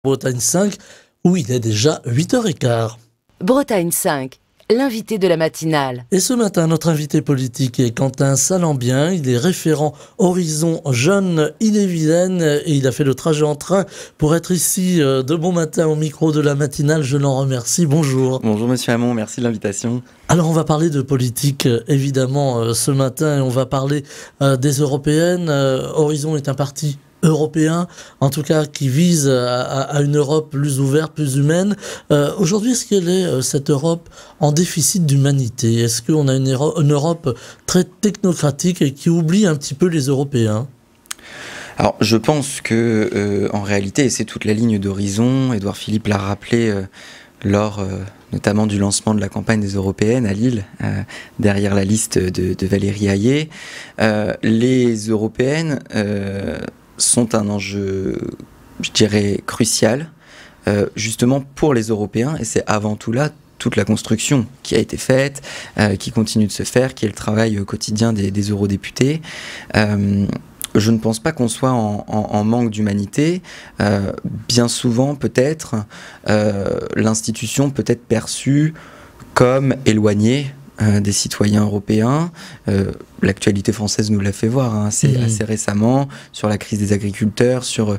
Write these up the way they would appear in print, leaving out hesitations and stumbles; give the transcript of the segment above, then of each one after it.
Bretagne 5, où il est déjà 8h15. Bretagne 5, l'invité de la matinale. Et ce matin, notre invité politique est Quentin Salambien. Il est référent Horizon Jeunes Ille-et-Vilaine et il a fait le trajet en train pour être ici de bon matin au micro de la matinale. Je l'en remercie. Bonjour. Bonjour Monsieur Hamon, merci de l'invitation. Alors on va parler de politique évidemment ce matin et on va parler des européennes. Horizon est un parti européen, en tout cas qui vise à une Europe plus ouverte, plus humaine. Aujourd'hui, est-ce qu'elle est, cette Europe, en déficit d'humanité? Est-ce qu'on a une Europe très technocratique et qui oublie un petit peu les Européens? Alors je pense que en réalité, et c'est toute la ligne d'Horizon, Édouard Philippe l'a rappelé lors notamment du lancement de la campagne des Européennes à Lille, derrière la liste de Valérie Hayé, les Européennes sont un enjeu, je dirais, crucial, justement pour les Européens, et c'est avant tout là toute la construction qui a été faite, qui continue de se faire, qui est le travail quotidien des eurodéputés. Je ne pense pas qu'on soit en manque d'humanité. Bien souvent, peut-être, l'institution peut être perçue comme éloignée des citoyens européens. L'actualité française nous l'a fait voir assez récemment, sur la crise des agriculteurs, sur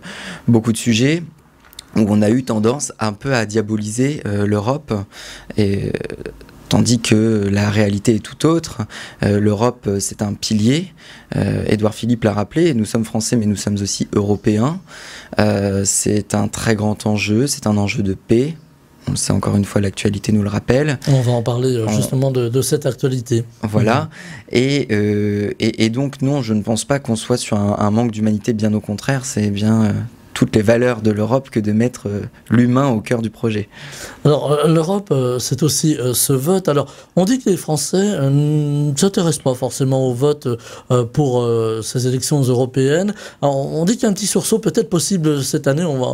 beaucoup de sujets, où on a eu tendance un peu à diaboliser l'Europe, tandis que la réalité est tout autre. L'Europe, c'est un pilier. Édouard Philippe l'a rappelé, nous sommes français, mais nous sommes aussi européens. C'est un très grand enjeu, c'est un enjeu de paix. On le sait, encore une fois, l'actualité nous le rappelle. On va en parler justement de cette actualité. Voilà. Et donc, non, je ne pense pas qu'on soit sur un manque d'humanité, bien au contraire. C'est bien toutes les valeurs de l'Europe que de mettre l'humain au cœur du projet. Alors, l'Europe, c'est aussi ce vote. Alors, on dit que les Français ne s'intéressent pas forcément au vote pour ces élections européennes. Alors, on dit qu'il y a un petit sursaut peut-être possible cette année, on va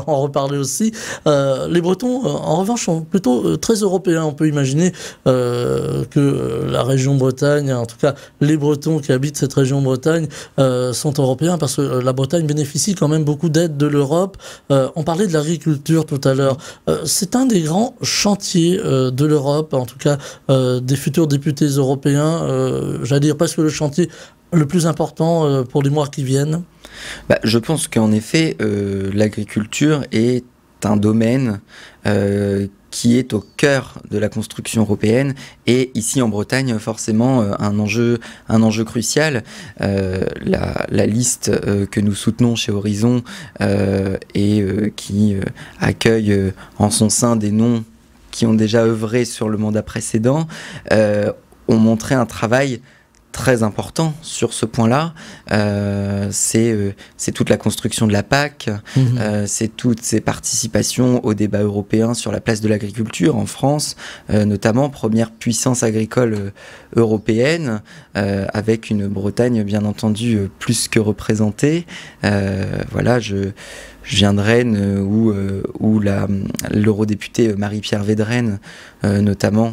en reparler aussi. Les Bretons, en revanche, sont plutôt très européens. On peut imaginer que la région Bretagne, en tout cas les Bretons qui habitent cette région Bretagne, sont européens parce que la Bretagne bénéficie quand même beaucoup d'aide de l'Europe. On parlait de l'agriculture tout à l'heure. C'est un des grands chantiers de l'Europe, en tout cas des futurs députés européens. J'allais dire presque le chantier le plus important pour les mois qui viennent. Je pense qu'en effet, l'agriculture est un domaine qui est au cœur de la construction européenne et ici en Bretagne forcément un enjeu crucial. La liste que nous soutenons chez Horizon et qui accueille en son sein des noms qui ont déjà œuvré sur le mandat précédent ont montré un travail très important sur ce point-là. C'est toute la construction de la PAC, c'est toutes ces participations au débat européen sur la place de l'agriculture en France, notamment première puissance agricole européenne, avec une Bretagne bien entendu plus que représentée. Voilà, je viens de Rennes où l'eurodéputée Marie-Pierre Védrenne notamment,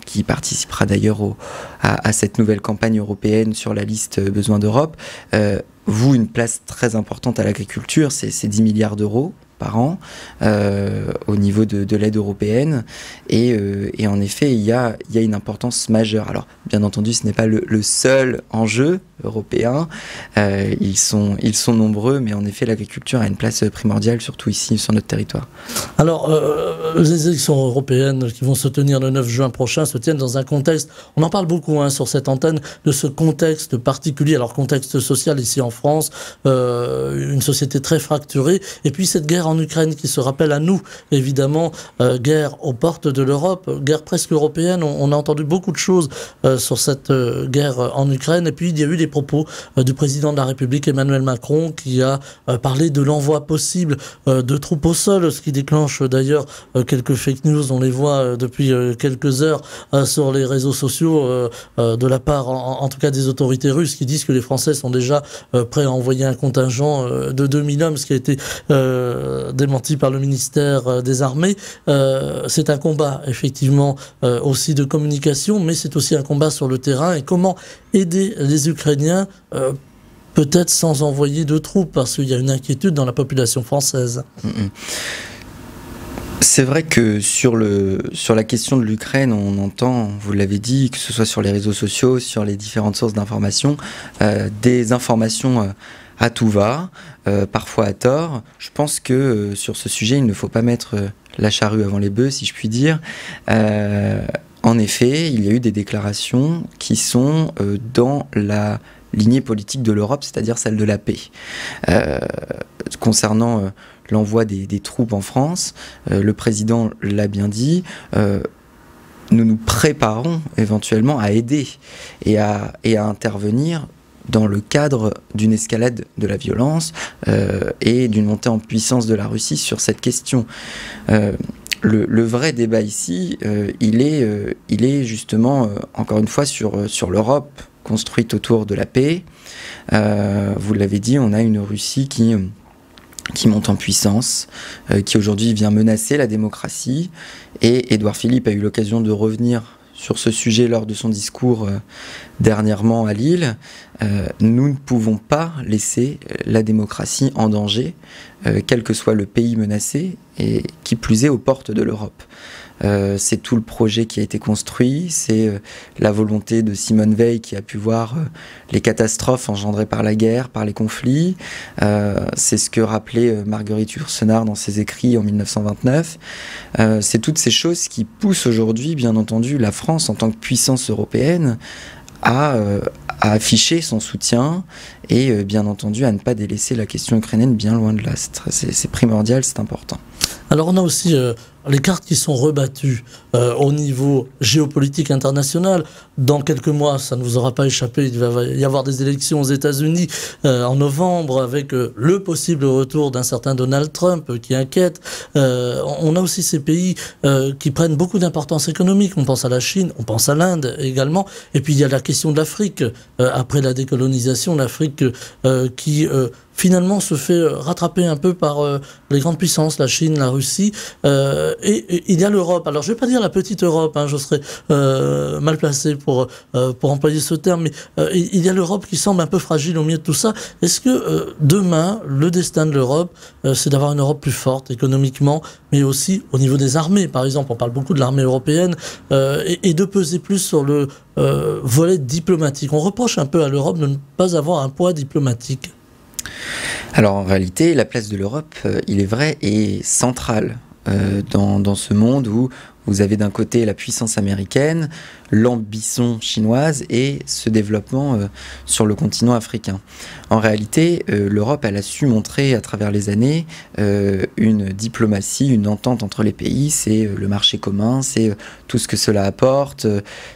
qui participera d'ailleurs à cette nouvelle campagne européenne sur la liste Besoin d'Europe, voue une place très importante à l'agriculture, c'est 10 milliards d'euros par an au niveau de l'aide européenne et en effet il y a une importance majeure. Alors bien entendu ce n'est pas le seul enjeu européen, ils sont nombreux, mais en effet l'agriculture a une place primordiale, surtout ici sur notre territoire. Alors les élections européennes qui vont se tenir le 9 juin prochain se tiennent dans un contexte, on en parle beaucoup sur cette antenne, de ce contexte particulier, alors contexte social ici en France, une société très fracturée, et puis cette guerre en Ukraine qui se rappelle à nous, évidemment, guerre aux portes de l'Europe, guerre presque européenne. On a entendu beaucoup de choses sur cette guerre en Ukraine, et puis il y a eu des propos du président de la République Emmanuel Macron qui a parlé de l'envoi possible de troupes au sol, ce qui déclenche d'ailleurs quelques fake news, on les voit depuis quelques heures sur les réseaux sociaux de la part en tout cas des autorités russes qui disent que les Français sont déjà prêts à envoyer un contingent de 2000 hommes, ce qui a été démenti par le ministère des Armées. C'est un combat effectivement aussi de communication, mais c'est aussi un combat sur le terrain. Et comment aider les Ukrainiens peut-être sans envoyer de troupes, parce qu'il y a une inquiétude dans la population française. C'est vrai que sur la question de l'Ukraine, on entend, vous l'avez dit, que ce soit sur les réseaux sociaux, sur les différentes sources d'informations, des informations à tout va, parfois à tort. Je pense que sur ce sujet, il ne faut pas mettre la charrue avant les bœufs, si je puis dire. En effet, il y a eu des déclarations qui sont dans la lignée politique de l'Europe, c'est-à-dire celle de la paix. Concernant l'envoi des troupes en France, le président l'a bien dit, nous nous préparons éventuellement à aider et à intervenir dans le cadre d'une escalade de la violence et d'une montée en puissance de la Russie sur cette question. Le vrai débat ici, il est justement, encore une fois, sur l'Europe construite autour de la paix. Vous l'avez dit, on a une Russie qui monte en puissance, qui aujourd'hui vient menacer la démocratie. Et Édouard Philippe a eu l'occasion de revenir sur ce sujet lors de son discours dernièrement à Lille. Nous ne pouvons pas laisser la démocratie en danger, quel que soit le pays menacé, et qui plus est aux portes de l'Europe. C'est tout le projet qui a été construit, c'est la volonté de Simone Veil qui a pu voir les catastrophes engendrées par la guerre, par les conflits. C'est ce que rappelait Marguerite Yourcenar dans ses écrits en 1929. C'est toutes ces choses qui poussent aujourd'hui, bien entendu, la France en tant que puissance européenne à afficher son soutien et bien entendu à ne pas délaisser la question ukrainienne bien loin de là. C'est primordial, c'est important. Alors on a aussi les cartes qui sont rebattues au niveau géopolitique international. Dans quelques mois, ça ne vous aura pas échappé, il va y avoir des élections aux États-Unis en novembre avec le possible retour d'un certain Donald Trump qui inquiète. On a aussi ces pays qui prennent beaucoup d'importance économique. On pense à la Chine, on pense à l'Inde également. Et puis il y a la question de l'Afrique. Après la décolonisation, l'Afrique qui finalement se fait rattraper un peu par les grandes puissances, la Chine, la Russie, et il y a l'Europe. Alors je ne vais pas dire la petite Europe, je serais mal placé pour employer ce terme, mais il y a l'Europe qui semble un peu fragile au milieu de tout ça. Est-ce que demain, le destin de l'Europe, c'est d'avoir une Europe plus forte économiquement, mais aussi au niveau des armées, par exemple, on parle beaucoup de l'armée européenne, et de peser plus sur le volet diplomatique. On reproche un peu à l'Europe de ne pas avoir un poids diplomatique. Alors en réalité, la place de l'Europe, il est vrai, est centrale dans ce monde où vous avez d'un côté la puissance américaine, l'ambition chinoise et ce développement sur le continent africain. En réalité, l'Europe, elle a su montrer à travers les années une diplomatie, une entente entre les pays. C'est le marché commun, c'est tout ce que cela apporte,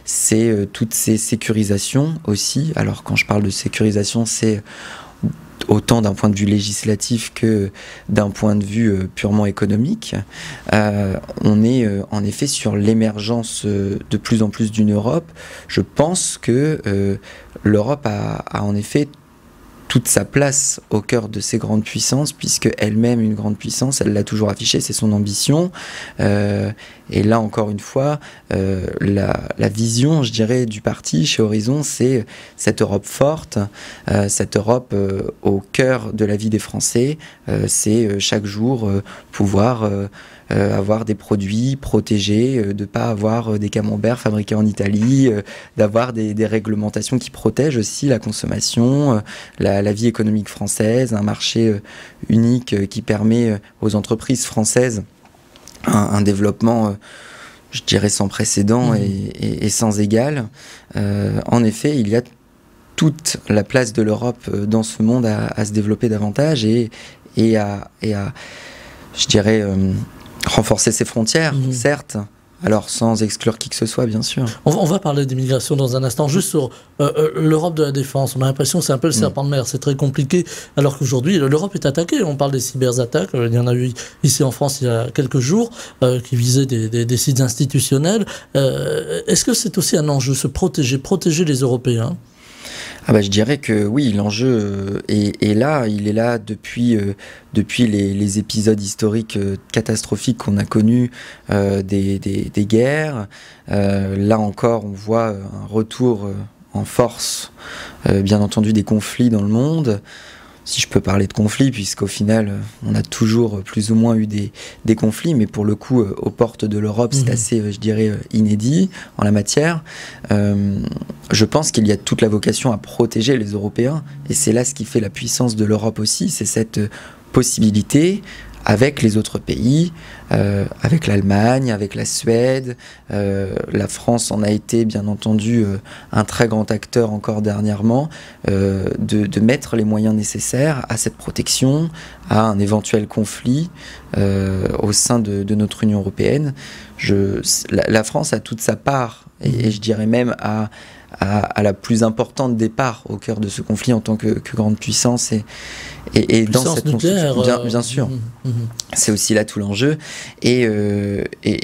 c'est toutes ces sécurisations aussi. Alors quand je parle de sécurisation, c'est autant d'un point de vue législatif que d'un point de vue purement économique. On est en effet sur l'émergence de plus en plus d'une Europe. Je pense que l'Europe a en effet toute sa place au cœur de ces grandes puissances, puisque elle-même une grande puissance, elle l'a toujours affiché, c'est son ambition. Et là, encore une fois, la vision, je dirais, du parti chez Horizon, c'est cette Europe forte, cette Europe au cœur de la vie des Français. C'est chaque jour pouvoir avoir des produits protégés, de ne pas avoir des camemberts fabriqués en Italie, d'avoir des réglementations qui protègent aussi la consommation, la vie économique française, un marché unique qui permet aux entreprises françaises un développement, je dirais, sans précédent et sans égal. En effet, il y a toute la place de l'Europe dans ce monde à se développer davantage et à je dirais, renforcer ses frontières, certes, alors sans exclure qui que ce soit, bien sûr. On va parler d'immigration dans un instant. Juste sur l'Europe de la défense, on a l'impression que c'est un peu le serpent de mer, c'est très compliqué, alors qu'aujourd'hui, l'Europe est attaquée. On parle des cyberattaques, il y en a eu ici en France il y a quelques jours, qui visaient des sites institutionnels. Est-ce que c'est aussi un enjeu, se protéger les Européens ? Je dirais que oui, l'enjeu est là, il est là depuis les épisodes historiques catastrophiques qu'on a connus des guerres. Là encore, on voit un retour en force, bien entendu, des conflits dans le monde. Si je peux parler de conflits, puisqu'au final, on a toujours plus ou moins eu des conflits, mais pour le coup, aux portes de l'Europe, c'est assez, je dirais, inédit en la matière. Je pense qu'il y a toute la vocation à protéger les Européens, et c'est là ce qui fait la puissance de l'Europe aussi, c'est cette possibilité avec les autres pays, avec l'Allemagne, avec la Suède. La France en a été, bien entendu, un très grand acteur encore dernièrement, de mettre les moyens nécessaires à cette protection, à un éventuel conflit au sein de notre Union européenne. La France a toute sa part, et je dirais même à la plus importante des parts au cœur de ce conflit en tant que grande puissance et dans cette construction, bien sûr, c'est aussi là tout l'enjeu et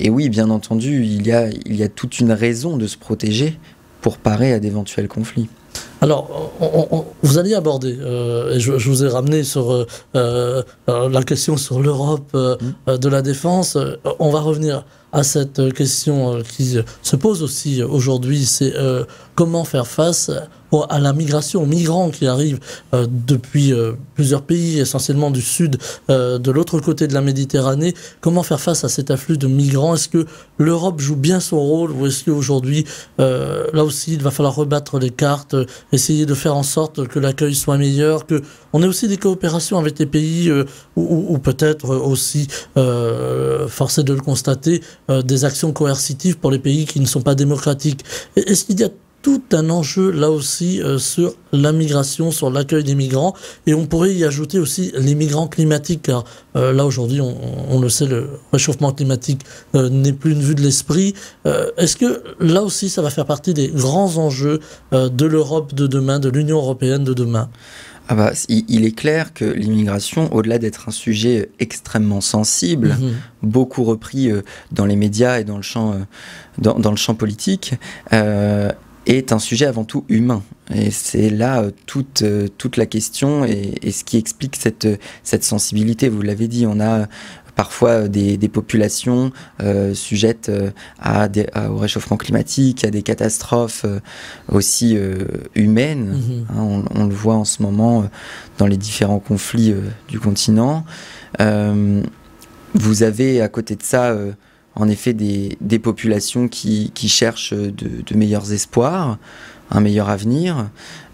oui, bien entendu, il y a toute une raison de se protéger pour parer à d'éventuels conflits. Alors, vous alliez aborder, et je vous ai ramené sur la question sur l'Europe de la défense. On va revenir à cette question qui se pose aussi aujourd'hui, c'est comment faire face à la migration, aux migrants qui arrivent depuis plusieurs pays, essentiellement du sud, de l'autre côté de la Méditerranée. Comment faire face à cet afflux de migrants? Est-ce que l'Europe joue bien son rôle, ou est-ce qu'aujourd'hui, là aussi, il va falloir rebattre les cartes, essayer de faire en sorte que l'accueil soit meilleur, qu'on ait aussi des coopérations avec les pays ou peut-être aussi, forcé de le constater, des actions coercitives pour les pays qui ne sont pas démocratiques. Est-ce qu'il y a tout un enjeu là aussi sur la migration, sur l'accueil des migrants, et on pourrait y ajouter aussi les migrants climatiques, car là aujourd'hui on le sait, le réchauffement climatique n'est plus une vue de l'esprit. Est-ce que là aussi ça va faire partie des grands enjeux de l'Europe de demain, de l'Union européenne de demain? Il est clair que l'immigration, au-delà d'être un sujet extrêmement sensible, beaucoup repris dans les médias et dans le champ politique, est un sujet avant tout humain. Et c'est là toute la question et ce qui explique cette sensibilité. Vous l'avez dit, on a parfois des populations sujettes au réchauffement climatique, à des catastrophes aussi humaines. On le voit en ce moment dans les différents conflits du continent. Vous avez à côté de ça en effet des populations qui cherchent de meilleurs espoirs, un meilleur avenir.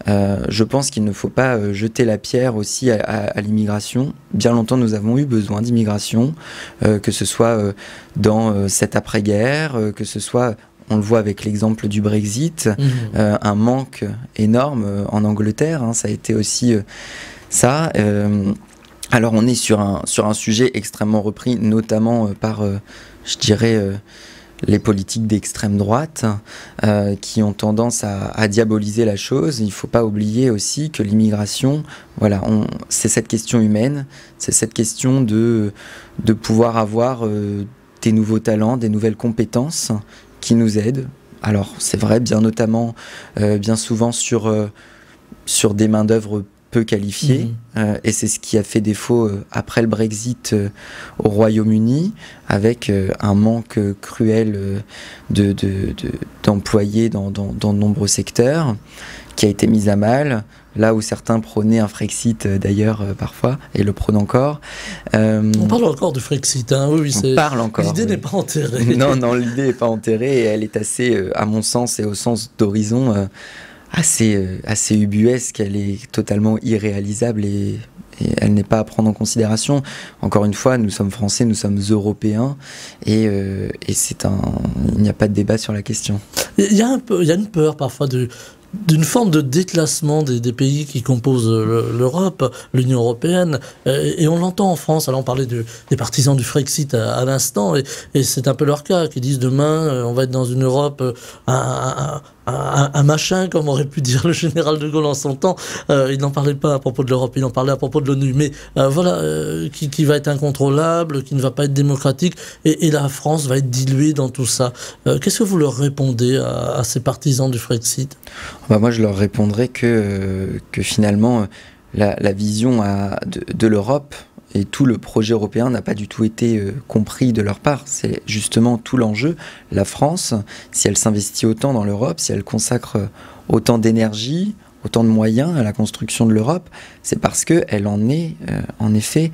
Je pense qu'il ne faut pas jeter la pierre aussi à l'immigration. Bien longtemps, nous avons eu besoin d'immigration, que ce soit dans cette après-guerre, que ce soit, on le voit avec l'exemple du Brexit, un manque énorme en Angleterre, ça a été aussi ça. Alors on est sur un sujet extrêmement repris, notamment par, je dirais, les politiques d'extrême droite qui ont tendance à diaboliser la chose. Il ne faut pas oublier aussi que l'immigration, voilà, c'est cette question humaine, c'est cette question de pouvoir avoir des nouveaux talents, des nouvelles compétences qui nous aident. Alors c'est vrai, bien souvent sur des main-d'œuvre peu qualifiés, et c'est ce qui a fait défaut après le Brexit au Royaume-Uni, avec un manque cruel d'employés dans de nombreux secteurs, qui a été mis à mal, là où certains prônaient un Frexit d'ailleurs parfois, et le prônent encore. On parle encore du Frexit, hein. Oui, on parle encore. L'idée n'est pas enterrée. Non, l'idée n'est pas enterrée, et elle est assez, à mon sens et au sens d'Horizon, assez ubuesque, elle est totalement irréalisable et elle n'est pas à prendre en considération. Encore une fois, nous sommes Français, nous sommes Européens et il n'y a pas de débat sur la question. Il y a une peur parfois d'une forme de déclassement des pays qui composent l'Europe, l'Union européenne, et on l'entend en France. Alors on parlait des partisans du Frexit à l'instant, et c'est un peu leur cas, qui disent demain on va être dans une Europe un machin, comme aurait pu dire le général de Gaulle en son temps. Il n'en parlait pas à propos de l'Europe, il en parlait à propos de l'ONU, mais qui va être incontrôlable, qui ne va pas être démocratique, et la France va être diluée dans tout ça. Qu'est-ce que vous leur répondez à ces partisans du Frexit? Moi, je leur répondrai que finalement, la vision de l'Europe et tout le projet européen n'a pas du tout été compris de leur part. C'est justement tout l'enjeu. La France, si elle s'investit autant dans l'Europe, si elle consacre autant d'énergie, autant de moyens à la construction de l'Europe, c'est parce qu'elle en est, en effet,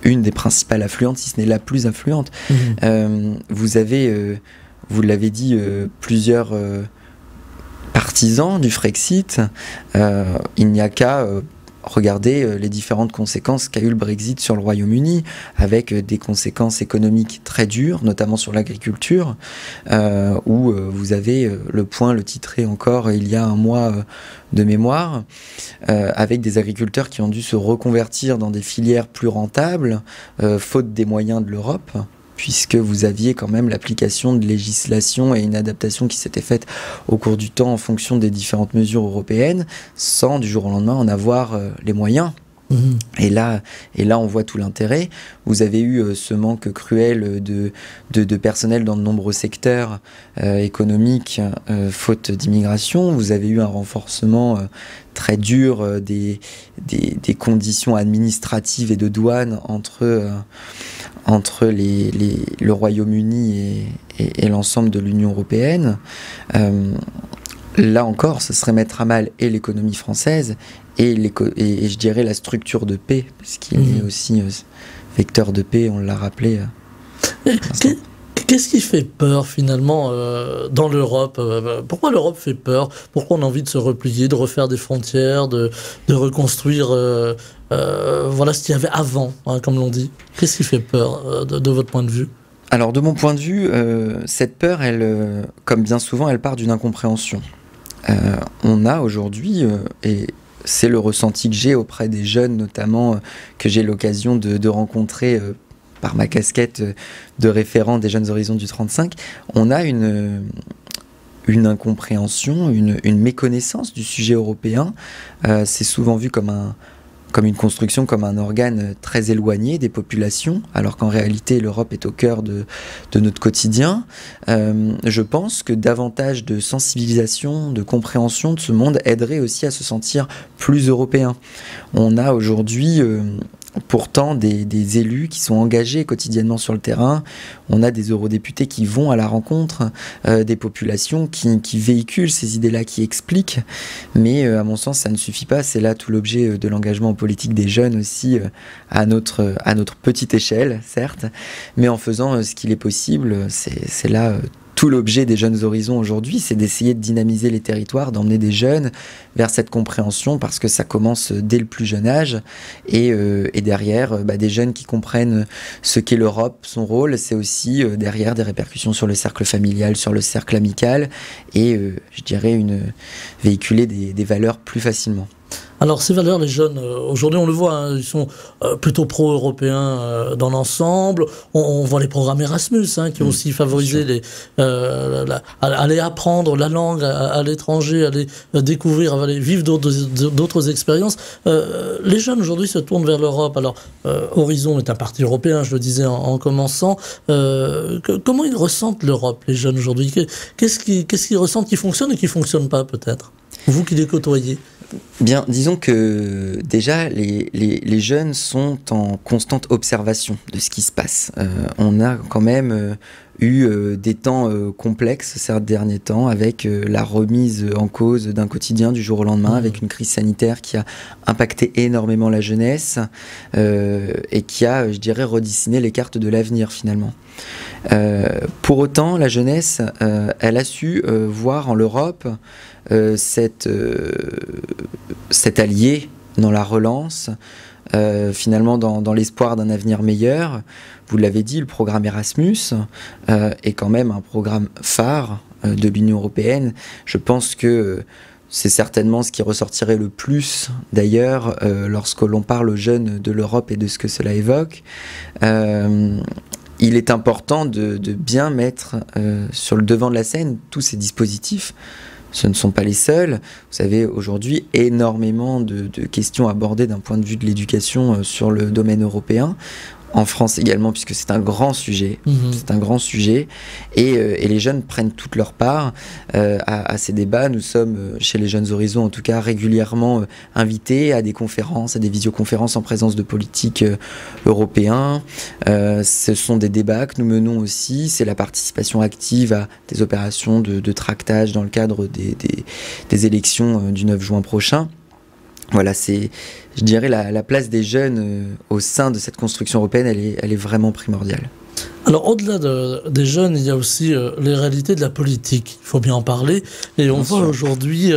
une des principales affluentes, si ce n'est la plus affluente. Vous avez, vous l'avez dit, plusieurs partisans du Frexit. Il n'y a qu'à regarder les différentes conséquences qu'a eu le Brexit sur le Royaume-Uni, avec des conséquences économiques très dures, notamment sur l'agriculture, où vous avez Le Point le titrait encore il y a un mois de mémoire, avec des agriculteurs qui ont dû se reconvertir dans des filières plus rentables, faute des moyens de l'Europe, puisque vous aviez quand même l'application de législation et une adaptation qui s'était faite au cours du temps en fonction des différentes mesures européennes, sans du jour au lendemain en avoir les moyens. Et là, on voit tout l'intérêt. Vous avez eu ce manque cruel de personnel dans de nombreux secteurs économiques, faute d'immigration. Vous avez eu un renforcement très dur des conditions administratives et de douane entre le Royaume-Uni et l'ensemble de l'Union européenne. Là encore, ce serait mettre à mal et l'économie française et je dirais la structure de paix, parce qu'il est aussi vecteur de paix, on l'a rappelé. Qu'est-ce qui fait peur finalement dans l'Europe? Pourquoi l'Europe fait peur? Pourquoi on a envie de se replier, de refaire des frontières, de reconstruire voilà ce qu'il y avait avant, hein, comme l'on dit? Qu'est-ce qui fait peur de votre point de vue? Alors de mon point de vue, cette peur, elle, comme bien souvent, elle part d'une incompréhension. On a aujourd'hui, et c'est le ressenti que j'ai auprès des jeunes notamment, que j'ai l'occasion de rencontrer par ma casquette de référent des Jeunes Horizons du 35, on a une incompréhension, une méconnaissance du sujet européen. C'est souvent vu comme une construction, comme un organe très éloigné des populations, alors qu'en réalité l'Europe est au cœur de notre quotidien. Je pense que davantage de sensibilisation, de compréhension de ce monde aiderait aussi à se sentir plus européen. On a aujourd'hui pourtant des élus qui sont engagés quotidiennement sur le terrain. On a des eurodéputés qui vont à la rencontre des populations, qui véhiculent ces idées-là, qui expliquent. Mais à mon sens, ça ne suffit pas. C'est là tout l'objet de l'engagement politique des jeunes aussi, à notre petite échelle, certes. Mais en faisant ce qu'il est possible, c'est là tout l'objet des Jeunes Horizons aujourd'hui, c'est d'essayer de dynamiser les territoires, d'emmener des jeunes vers cette compréhension, parce que ça commence dès le plus jeune âge, et derrière, des jeunes qui comprennent ce qu'est l'Europe, son rôle, c'est aussi derrière des répercussions sur le cercle familial, sur le cercle amical, et je dirais véhiculer des valeurs plus facilement. Alors ces valeurs, les jeunes, aujourd'hui on le voit, hein, ils sont plutôt pro-européens dans l'ensemble. On voit les programmes Erasmus qui ont aussi favorisé aller apprendre la langue à l'étranger, aller découvrir, aller vivre d'autres expériences. Les jeunes aujourd'hui se tournent vers l'Europe. Alors Horizon est un parti européen, je le disais en commençant. Comment ils ressentent l'Europe, les jeunes aujourd'hui? Qu'est-ce qu'ils ressentent qui fonctionne et qui ne fonctionne pas peut-être? Vous qui les côtoyez. Bien, disons que déjà les jeunes sont en constante observation de ce qui se passe. On a quand même eu des temps complexes ces derniers temps, avec la remise en cause d'un quotidien du jour au lendemain, avec une crise sanitaire qui a impacté énormément la jeunesse et qui a, je dirais, redessiné les cartes de l'avenir finalement. Pour autant, la jeunesse, elle a su voir en l'Europe cet allié dans la relance, finalement dans l'espoir d'un avenir meilleur. Vous l'avez dit, le programme Erasmus est quand même un programme phare de l'Union européenne. Je pense que c'est certainement ce qui ressortirait le plus, d'ailleurs, lorsque l'on parle aux jeunes de l'Europe et de ce que cela évoque. Il est important de bien mettre sur le devant de la scène tous ces dispositifs. Ce ne sont pas les seuls. Vous avez aujourd'hui énormément de questions abordées d'un point de vue de l'éducation sur le domaine européen. en France également, puisque c'est un grand sujet. C'est un grand sujet. Et les jeunes prennent toute leur part à ces débats. Nous sommes, chez les Jeunes Horizons en tout cas, régulièrement invités à des conférences, à des visioconférences en présence de politiques européens. Ce sont des débats que nous menons aussi. C'est la participation active à des opérations de tractage dans le cadre des élections du 9 juin prochain. Voilà, c'est, je dirais, la place des jeunes au sein de cette construction européenne, elle est vraiment primordiale. Alors, au-delà des jeunes, il y a aussi les réalités de la politique. Il faut bien en parler. Et on voit aujourd'hui,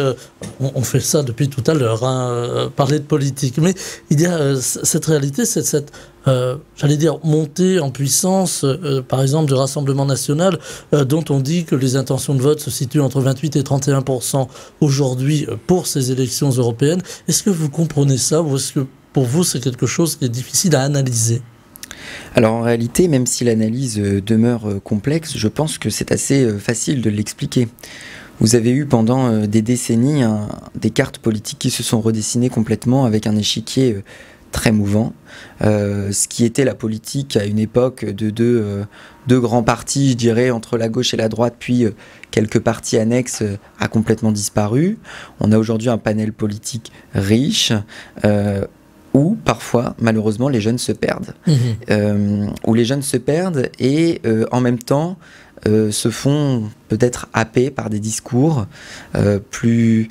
on fait ça depuis tout à l'heure, parler de politique. Mais il y a cette réalité, cette j'allais dire, montée en puissance, par exemple, du Rassemblement national, dont on dit que les intentions de vote se situent entre 28 et 31% aujourd'hui pour ces élections européennes. Est-ce que vous comprenez ça, ou est-ce que pour vous, c'est quelque chose qui est difficile à analyser ? Alors en réalité, même si l'analyse demeure complexe, je pense que c'est assez facile de l'expliquer. Vous avez eu pendant des décennies des cartes politiques qui se sont redessinées complètement avec un échiquier très mouvant. Ce qui était la politique à une époque de deux grands partis, je dirais, entre la gauche et la droite, puis quelques partis annexes, a complètement disparu. On a aujourd'hui un panel politique riche, où parfois, malheureusement, les jeunes se perdent. Où les jeunes se perdent et en même temps se font peut-être happer par des discours plus,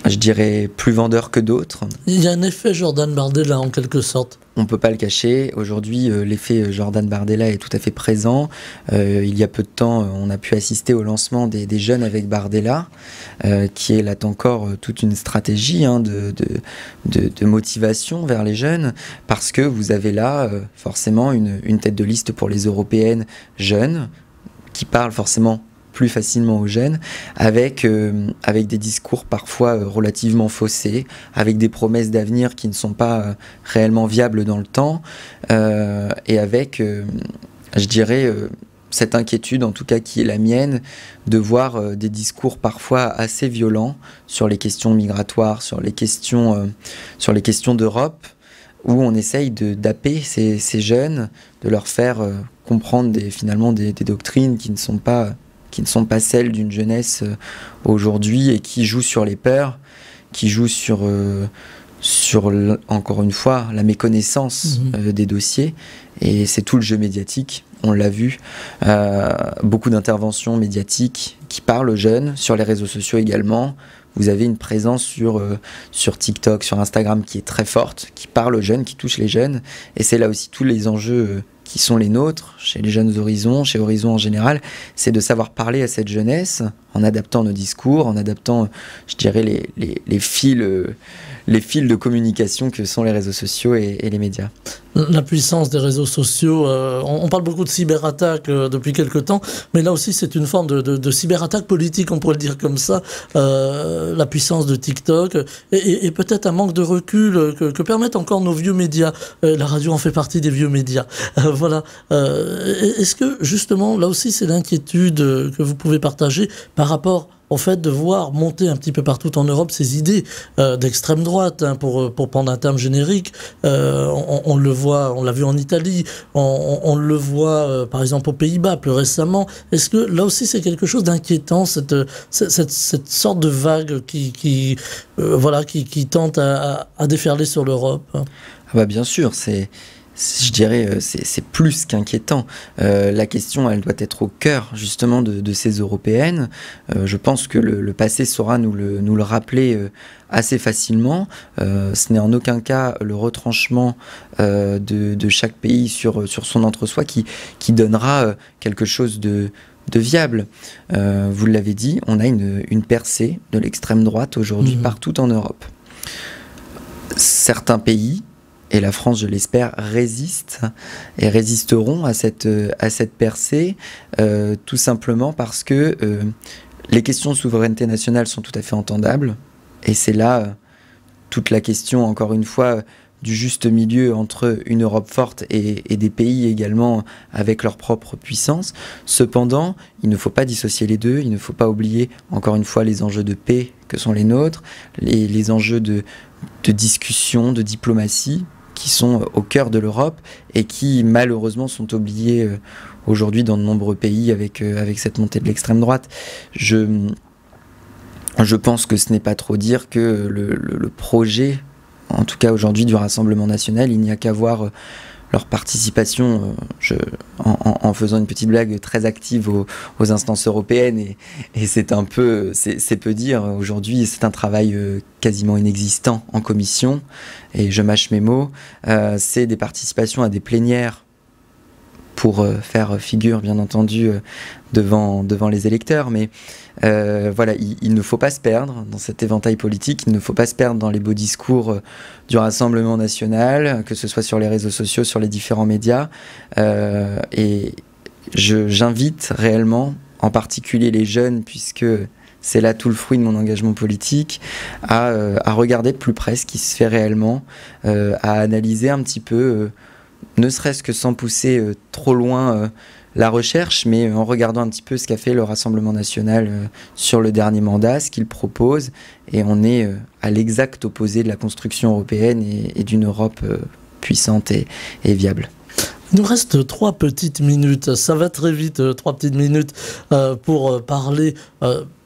je dirais, plus vendeurs que d'autres. Il y a un effet Jordan Bardella en quelque sorte. On ne peut pas le cacher. Aujourd'hui, l'effet Jordan Bardella est tout à fait présent. Il y a peu de temps, on a pu assister au lancement des Jeunes avec Bardella, qui est là encore toute une stratégie de motivation vers les jeunes, parce que vous avez là forcément une tête de liste pour les européennes jeunes, qui parle forcément plus facilement aux jeunes, avec des discours parfois relativement faussés, avec des promesses d'avenir qui ne sont pas réellement viables dans le temps, et avec, je dirais, cette inquiétude, en tout cas qui est la mienne, de voir des discours parfois assez violents sur les questions migratoires, sur les questions d'Europe, où on essaye d'happer ces jeunes, de leur faire comprendre finalement des doctrines qui ne sont pas celles d'une jeunesse aujourd'hui, et qui jouent sur les peurs, qui jouent sur encore une fois, la méconnaissance des dossiers. Et c'est tout le jeu médiatique, on l'a vu. Beaucoup d'interventions médiatiques qui parlent aux jeunes, sur les réseaux sociaux également. Vous avez une présence sur TikTok, sur Instagram qui est très forte, qui parle aux jeunes, qui touche les jeunes. Et c'est là aussi tous les enjeux qui sont les nôtres, chez les Jeunes Horizons, chez Horizon en général, c'est de savoir parler à cette jeunesse en adaptant nos discours, en adaptant, je dirais, les fils de communication que sont les réseaux sociaux et les médias. La puissance des réseaux sociaux, on parle beaucoup de cyberattaques depuis quelque temps, mais là aussi c'est une forme de cyberattaque politique, on pourrait le dire comme ça, la puissance de TikTok, et peut-être un manque de recul que permettent encore nos vieux médias. La radio en fait partie des vieux médias. Voilà. Est-ce que justement, là aussi c'est l'inquiétude que vous pouvez partager par rapport au fait de voir monter un petit peu partout en Europe ces idées d'extrême droite, pour prendre un terme générique. On le voit, on l'a vu en Italie, on le voit par exemple aux Pays-Bas plus récemment. Est-ce que là aussi c'est quelque chose d'inquiétant, cette sorte de vague qui tente à déferler sur l'Europe? Ah bah bien sûr, je dirais, c'est plus qu'inquiétant. La question, elle doit être au cœur justement de ces européennes. Je pense que le passé saura nous le rappeler assez facilement. Ce n'est en aucun cas le retranchement de chaque pays sur son entre-soi qui donnera quelque chose de viable. Vous l'avez dit, on a une percée de l'extrême droite aujourd'hui partout en Europe. Certains pays, et la France, je l'espère, résiste et résisteront à cette percée, tout simplement parce que les questions de souveraineté nationale sont tout à fait entendables. Et c'est là toute la question, encore une fois, du juste milieu entre une Europe forte et des pays également avec leur propre puissance. Cependant, il ne faut pas dissocier les deux, il ne faut pas oublier, encore une fois, les enjeux de paix que sont les nôtres, les enjeux de discussion, de diplomatie, qui sont au cœur de l'Europe et qui malheureusement sont oubliés aujourd'hui dans de nombreux pays avec cette montée de l'extrême droite. Je pense que ce n'est pas trop dire que le projet, en tout cas aujourd'hui, du Rassemblement national, il n'y a qu'à voir leur participation, en faisant une petite blague, très active aux instances européennes, et c'est peu dire. Aujourd'hui, c'est un travail quasiment inexistant en commission, et je mâche mes mots. C'est des participations à des plénières pour faire figure, bien entendu, devant les électeurs. Mais voilà, il ne faut pas se perdre dans cet éventail politique, il ne faut pas se perdre dans les beaux discours du Rassemblement national, que ce soit sur les réseaux sociaux, sur les différents médias. Et j'invite réellement, en particulier les jeunes, puisque c'est là tout le fruit de mon engagement politique, à regarder de plus près ce qui se fait réellement, à analyser un petit peu, ne serait-ce que sans pousser trop loin la recherche, mais en regardant un petit peu ce qu'a fait le Rassemblement national sur le dernier mandat, ce qu'il propose, et on est à l'exact opposé de la construction européenne et d'une Europe puissante et viable. Il nous reste 3 petites minutes, ça va très vite, 3 petites minutes pour parler...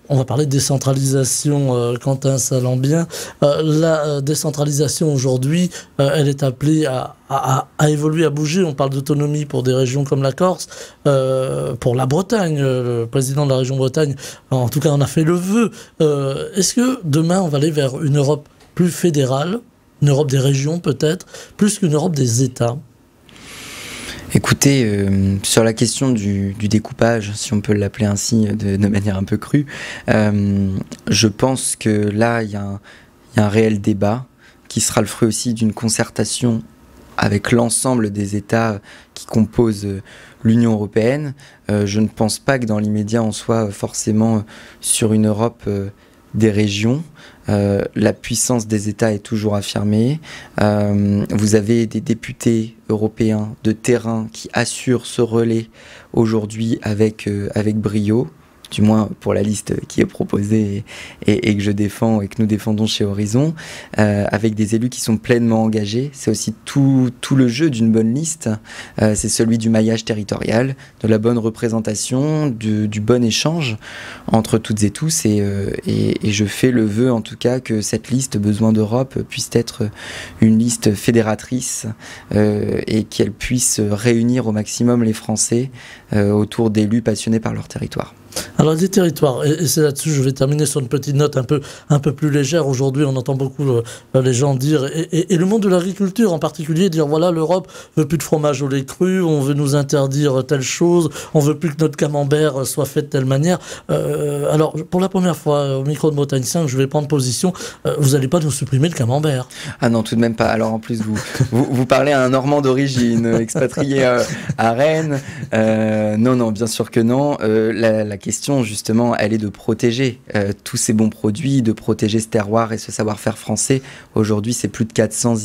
on va parler de décentralisation, Quentin Salambien. La décentralisation aujourd'hui, elle est appelée à évoluer, à bouger. On parle d'autonomie pour des régions comme la Corse, pour la Bretagne. Le président de la région Bretagne, en tout cas, en a fait le vœu. Est-ce que demain, on va aller vers une Europe plus fédérale, une Europe des régions peut-être, plus qu'une Europe des États ? Écoutez, sur la question du découpage, si on peut l'appeler ainsi de manière un peu crue, je pense que là, il y a un réel débat qui sera le fruit aussi d'une concertation avec l'ensemble des États qui composent l'Union européenne. Je ne pense pas que dans l'immédiat, on soit forcément sur une Europe des régions. La puissance des États est toujours affirmée. Vous avez des députés européens de terrain qui assurent ce relais aujourd'hui avec brio, du moins pour la liste qui est proposée et que je défends et que nous défendons chez Horizon, avec des élus qui sont pleinement engagés. C'est aussi tout le jeu d'une bonne liste, c'est celui du maillage territorial, de la bonne représentation, du bon échange entre toutes et tous, et je fais le vœu en tout cas que cette liste Besoin d'Europe puisse être une liste fédératrice et qu'elle puisse réunir au maximum les Français autour d'élus passionnés par leur territoire. Alors des territoires, et c'est là-dessus je vais terminer sur une petite note un peu plus légère. Aujourd'hui on entend beaucoup les gens dire, et le monde de l'agriculture en particulier, dire voilà, l'Europe veut plus de fromage au lait cru, on veut nous interdire telle chose, on veut plus que notre camembert soit fait de telle manière. Alors pour la première fois au micro de Bretagne 5, je vais prendre position, vous n'allez pas nous supprimer le camembert? Ah non, tout de même pas. Alors en plus vous parlez à un Normand d'origine, expatrié à Rennes. Non, bien sûr que non. La question, justement, elle est de protéger tous ces bons produits, de protéger ce terroir et ce savoir-faire français. Aujourd'hui, c'est plus de 400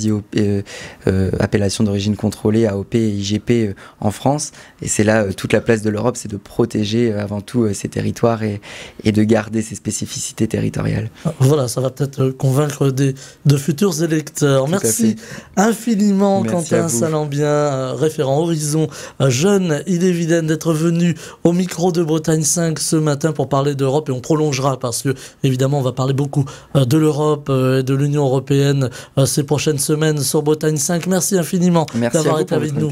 appellations d'origine contrôlée, AOP et IGP en France. Et c'est là, toute la place de l'Europe, c'est de protéger avant tout ces territoires et de garder ces spécificités territoriales. Voilà, ça va peut-être convaincre de futurs électeurs. Merci infiniment, Quentin Salambien, référent Horizon Jeune. Il est évident d'être venu au micro de Bretagne 5 ce matin pour parler d'Europe, et on prolongera parce que évidemment on va parler beaucoup de l'Europe et de l'Union européenne ces prochaines semaines sur Bretagne 5. Merci infiniment d'avoir été avec nous.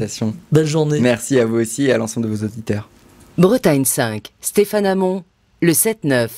Belle journée. Merci à vous aussi et à l'ensemble de vos auditeurs. Bretagne 5, Stéphane Hamon, le 7-9.